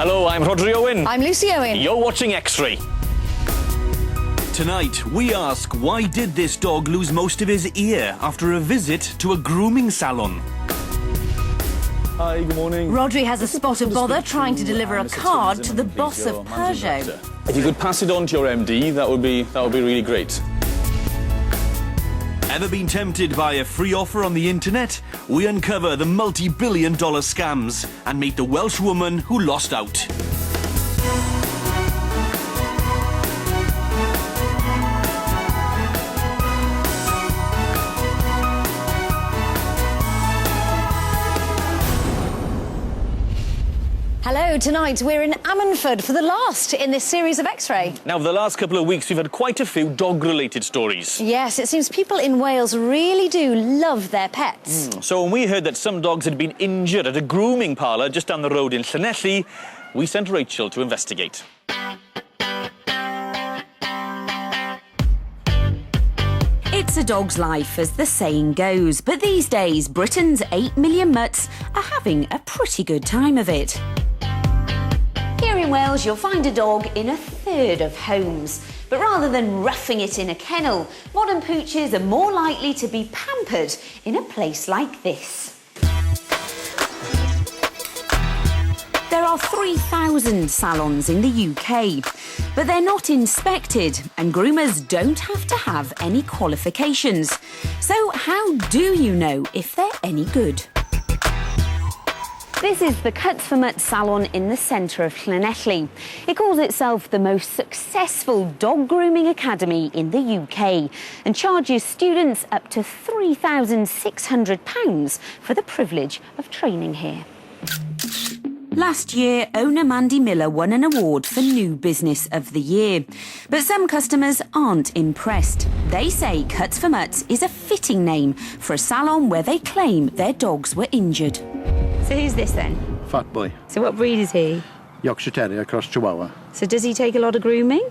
Hello, I'm Rodri Owen. I'm Lucy Owen. You're watching X-Ray. Tonight, we ask, why did this dog lose most of his ear after a visit to a grooming salon? Hi, good morning. Rodri has a spot of bother trying to deliver a card to the boss of Peugeot. If you could pass it on to your MD, that would be really great. Ever been tempted by a free offer on the internet? We uncover the multi-billion-dollar scams and meet the Welsh woman who lost out. Hello, tonight we're in Ammanford for the last in this series of X-Ray. Now, for the last couple of weeks, we've had quite a few dog-related stories. Yes, it seems people in Wales really do love their pets. So when we heard that some dogs had been injured at a grooming parlour just down the road in Llanelli, we sent Rachel to investigate. It's a dog's life, as the saying goes, but these days Britain's 8 million mutts are having a pretty good time of it. Here in Wales, you'll find a dog in a third of homes. But rather than roughing it in a kennel, modern pooches are more likely to be pampered in a place like this. There are 3,000 salons in the UK, but they're not inspected and groomers don't have to have any qualifications. So how do you know if they're any good? This is the Cuts for Mutt salon in the centre of Llanelli. It calls itself the most successful dog grooming academy in the UK and charges students up to £3,600 for the privilege of training here. Last year, owner Mandy Miller won an award for New Business of the Year. But some customers aren't impressed. They say Cuts for Mutts is a fitting name for a salon where they claim their dogs were injured. So who's this then? Fat boy. So what breed is he? Yorkshire Terrier cross Chihuahua. So does he take a lot of grooming?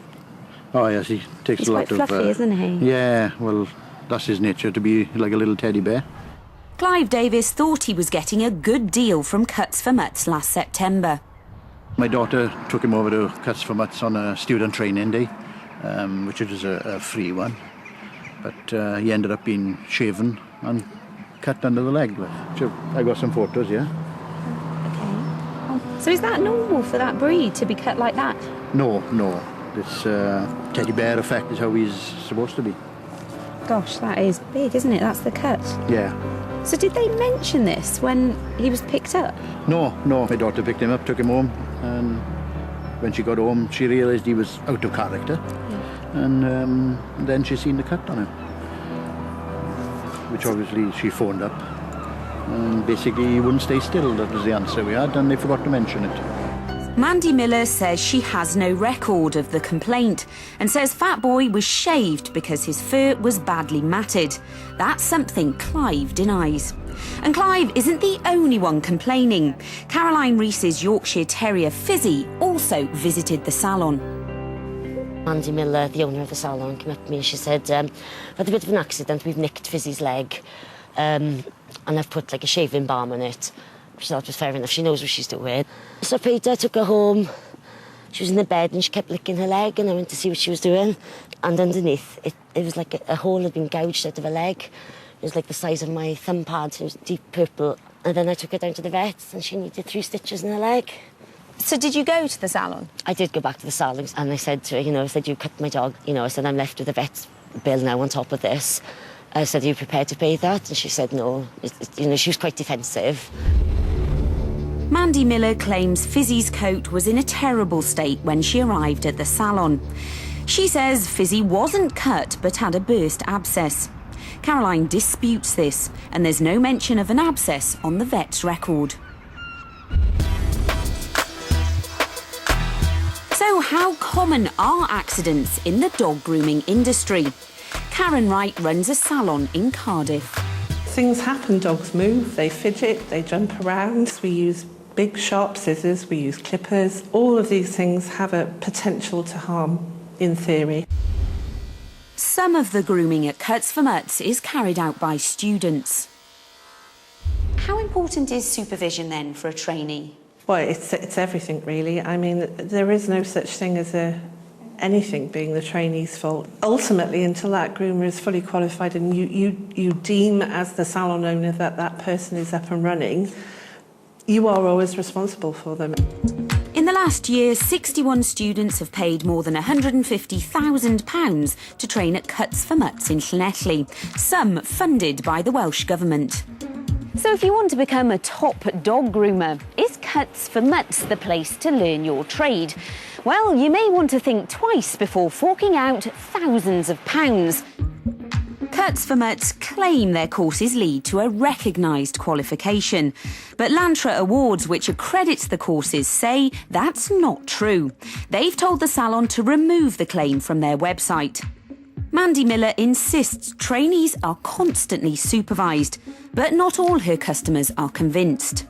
Oh yes, he takes He's a lot quite of... fluffy, isn't he? Yeah, well, that's his nature, to be like a little teddy bear. Clive Davis thought he was getting a good deal from Cuts for Mutts last September. My daughter took him over to Cuts for Mutts on a student training day, which was a free one. But he ended up being shaven and cut under the leg. I got some photos, yeah. So is that normal for that breed to be cut like that? No. This teddy bear effect is how he's supposed to be. Gosh, that is big, isn't it? That's the cut. Yeah. So did they mention this when he was picked up? No. My daughter picked him up, took him home, and when she got home, she realised he was out of character. Yeah. And then she seen the cut on him, which obviously she phoned up. And basically, he wouldn't stay still. That was the answer we had, and they forgot to mention it. Mandy Miller says she has no record of the complaint and says Fat Boy was shaved because his fur was badly matted. That's something Clive denies. And Clive isn't the only one complaining. Caroline Reese's Yorkshire Terrier Fizzy also visited the salon. Mandy Miller, the owner of the salon, came up to me and she said, "I've had a bit of an accident, we've nicked Fizzy's leg, and I've put like a shaving balm on it." She thought it was fair enough, she knows what she's doing. So I paid her, took her home. She was in the bed and she kept licking her leg, and I went to see what she was doing. And underneath, it was like a hole had been gouged out of her leg. It was like the size of my thumb pad, it was deep purple. And then I took her down to the vet and she needed 3 stitches in her leg. So did you go to the salon? I did go back to the salon and I said to her, I said, "You cut my dog." I said, "I'm left with a vet's bill now on top of this." I said, "Are you prepared to pay that?" And she said no. She was quite defensive. Mandy Miller claims Fizzy's coat was in a terrible state when she arrived at the salon. She says Fizzy wasn't cut but had a burst abscess. Caroline disputes this, and there's no mention of an abscess on the vet's record. So how common are accidents in the dog grooming industry? Karen Wright runs a salon in Cardiff. Things happen, dogs move, they fidget, they jump around. We use big sharp scissors, we use clippers. All of these things have a potential to harm, in theory. Some of the grooming at Cuts for Mutts is carried out by students. How important is supervision then for a trainee? Well, it's everything, really. I mean, there is no such thing as anything being the trainee's fault. Ultimately, until that groomer is fully qualified and you deem as the salon owner that that person is up and running, you are always responsible for them. In the last year, 61 students have paid more than £150,000 to train at Cuts for Mutts in Llanelli, some funded by the Welsh Government. So if you want to become a top dog groomer, is Cuts for Mutts the place to learn your trade? Well, you may want to think twice before forking out thousands of pounds. Cuts for Mutts claim their courses lead to a recognised qualification. But Lantra Awards, which accredits the courses, say that's not true. They've told the salon to remove the claim from their website. Mandy Miller insists trainees are constantly supervised, but not all her customers are convinced.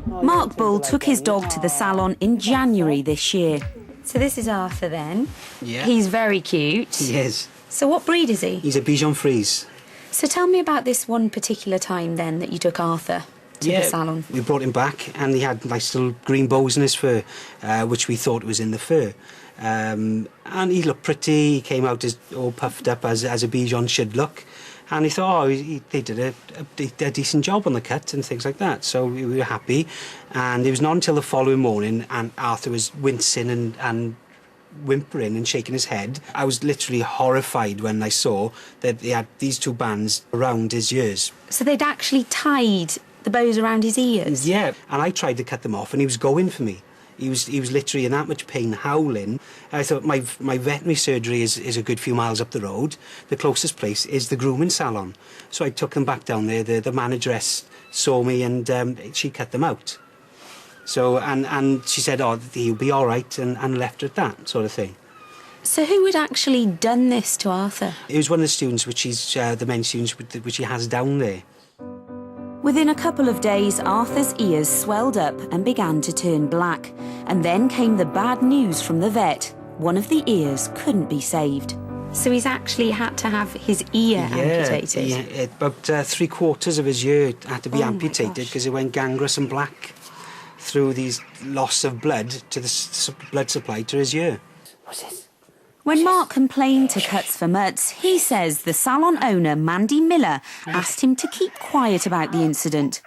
Mark Bull took his dog to the salon in January this year. So this is Arthur then. Yeah. He's very cute. He is. So what breed is he? He's a Bichon Frise. So tell me about this one particular time then that you took Arthur to the salon. We brought him back and he had nice little green bows in his fur, which we thought was in the fur. And he looked pretty. He came out all puffed up as a Bichon should look. And he thought, they did a decent job on the cut and things like that. So we were happy. And it was not until the following morning and Arthur was wincing and whimpering and shaking his head. I was literally horrified when I saw that they had these two bands around his ears. So they'd actually tied the bows around his ears? Yeah, and I tried to cut them off and he was going for me. He was literally in that much pain, howling. I thought my veterinary surgery is a good few miles up the road. The closest place is the grooming salon. So I took them back down there. The manageress saw me and she cut them out. So, and she said, he'll be all right, and left it at that sort of thing. So who had actually done this to Arthur? It was one of the students, which is the main students, which he has down there. Within a couple of days, Arthur's ears swelled up and began to turn black. And then came the bad news from the vet. One of the ears couldn't be saved. So he's actually had to have his ear amputated? Yeah, about 3/4 of his ear had to be amputated because it went gangrenous and black through these loss of blood to the blood supply to his ear. What's this? When Mark complained to Cuts for Mutts, he says the salon owner, Mandy Miller, asked him to keep quiet about the incident.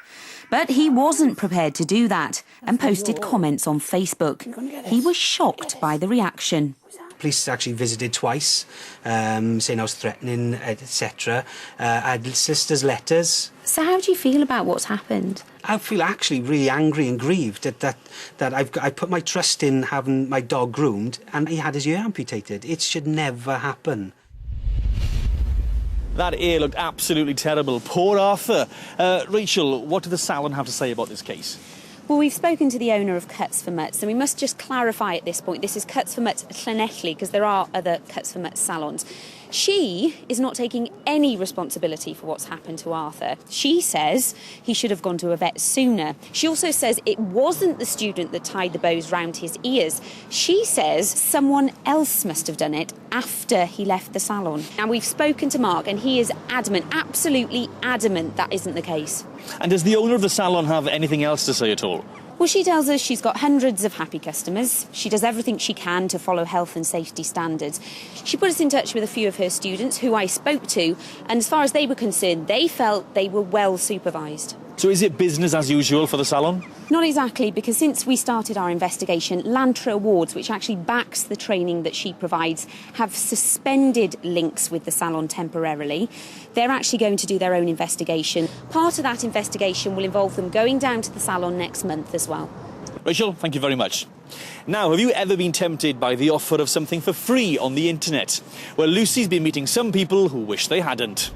But he wasn't prepared to do that and posted comments on Facebook. He was shocked by the reaction. Police actually visited twice, saying I was threatening, etc. I had sisters' letters. So how do you feel about what's happened? I feel actually really angry and grieved that I put my trust in having my dog groomed and he had his ear amputated. It should never happen. That ear looked absolutely terrible. Poor Arthur. Rachel, what did the salon have to say about this case? Well, we've spoken to the owner of Cuts for Mutts, and we must just clarify at this point, this is Cuts for Mutts Llanelli, because there are other Cuts for Mutts salons. She is not taking any responsibility for what's happened to Arthur. She says he should have gone to a vet sooner. She also says it wasn't the student that tied the bows round his ears. She says someone else must have done it after he left the salon. Now, we've spoken to Mark, and he is adamant, absolutely adamant, that isn't the case. And does the owner of the salon have anything else to say at all? Well, she tells us she's got hundreds of happy customers. She does everything she can to follow health and safety standards. She put us in touch with a few of her students who I spoke to, and as far as they were concerned, they felt they were well supervised. So is it business as usual for the salon? Not exactly, because since we started our investigation, Lantra Awards, which actually backs the training that she provides, have suspended links with the salon temporarily. They're actually going to do their own investigation. Part of that investigation will involve them going down to the salon next month as well. Rachel, thank you very much. Now, have you ever been tempted by the offer of something for free on the internet? Well, Lucy's been meeting some people who wish they hadn't.